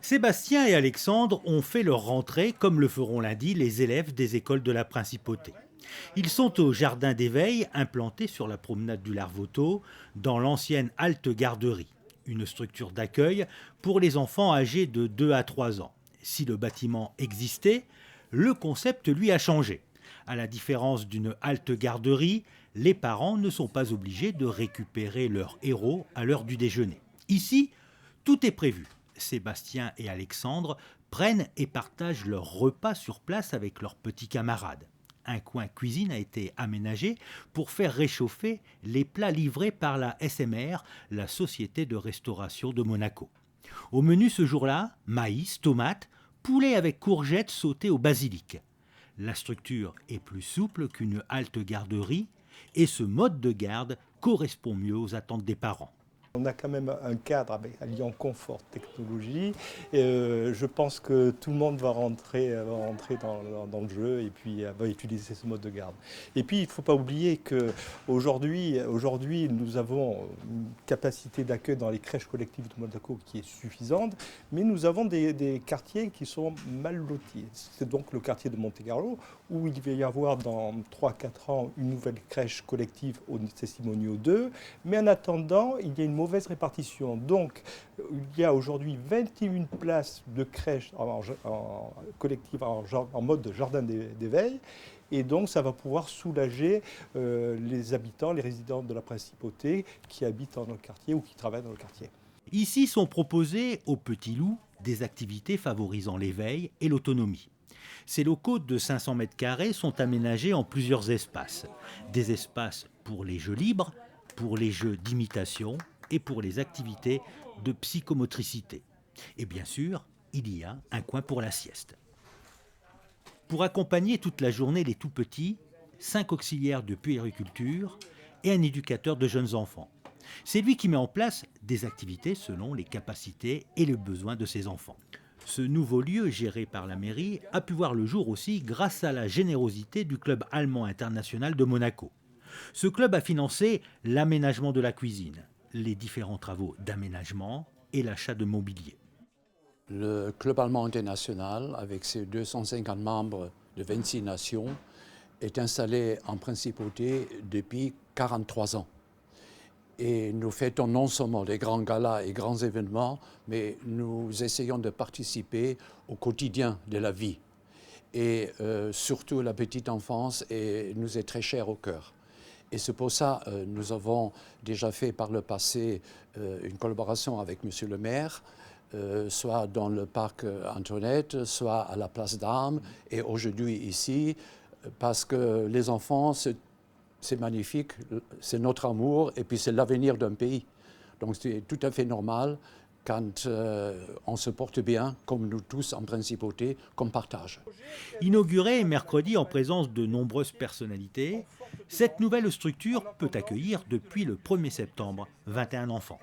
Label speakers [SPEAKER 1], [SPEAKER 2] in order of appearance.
[SPEAKER 1] Sébastien et Alexandre ont fait leur rentrée, comme le feront lundi les élèves des écoles de la Principauté. Ils sont au jardin d'éveil implanté sur la promenade du Larvoto, dans l'ancienne halte garderie, une structure d'accueil pour les enfants âgés de 2 à 3 ans. Si le bâtiment existait, le concept lui a changé. À la différence d'une halte garderie, les parents ne sont pas obligés de récupérer leur héros à l'heure du déjeuner. Ici, tout est prévu. Sébastien et Alexandre prennent et partagent leur repas sur place avec leurs petits camarades. Un coin cuisine a été aménagé pour faire réchauffer les plats livrés par la SMR, la Société de Restauration de Monaco. Au menu ce jour-là, maïs, tomates, poulet avec courgettes sautées au basilic. La structure est plus souple qu'une halte garderie et ce mode de garde correspond mieux aux attentes des parents.
[SPEAKER 2] On a quand même un cadre alliant confort, technologie. Et je pense que tout le monde va rentrer dans le jeu et puis va utiliser ce mode de garde. Et puis il ne faut pas oublier qu'aujourd'hui, nous avons une capacité d'accueil dans les crèches collectives de Monaco qui est suffisante, mais nous avons des quartiers qui sont mal lotis. C'est donc le quartier de Monte-Carlo où il va y avoir dans 3-4 ans une nouvelle crèche collective au Testimonio 2. Mais en attendant, il y a une mauvaise répartition. Donc, il y a aujourd'hui 21 places de crèche collective en mode jardin d'éveil. Et donc, ça va pouvoir soulager les habitants, les résidents de la Principauté qui habitent dans le quartier ou qui travaillent dans le quartier.
[SPEAKER 1] Ici sont proposées aux petits loups des activités favorisant l'éveil et l'autonomie. Ces locaux de 500 mètres carrés sont aménagés en plusieurs espaces. Des espaces pour les jeux libres, pour les jeux d'imitation et pour les activités de psychomotricité. Et bien sûr, il y a un coin pour la sieste. Pour accompagner toute la journée les tout-petits, 5 auxiliaires de puériculture et un éducateur de jeunes enfants. C'est lui qui met en place des activités selon les capacités et les besoins de ses enfants. Ce nouveau lieu, géré par la mairie, a pu voir le jour aussi grâce à la générosité du club allemand international de Monaco. Ce club a financé l'aménagement de la cuisine, les différents travaux d'aménagement et l'achat de mobilier.
[SPEAKER 3] Le club allemand international, avec ses 250 membres de 26 nations, est installé en Principauté depuis 43 ans. Et nous fêtons non seulement des grands galas et grands événements, mais nous essayons de participer au quotidien de la vie. Et surtout la petite enfance nous est très chère au cœur. Et c'est pour ça que nous avons déjà fait par le passé une collaboration avec Monsieur le maire, soit dans le parc Antoinette, soit à la place d'Armes, et aujourd'hui ici, parce que les enfants, c'est magnifique, c'est notre amour, et puis c'est l'avenir d'un pays. Donc c'est tout à fait normal quand on se porte bien, comme nous tous en Principauté, qu'on partage.
[SPEAKER 1] Inaugurée mercredi en présence de nombreuses personnalités, cette nouvelle structure peut accueillir depuis le 1er septembre 21 enfants.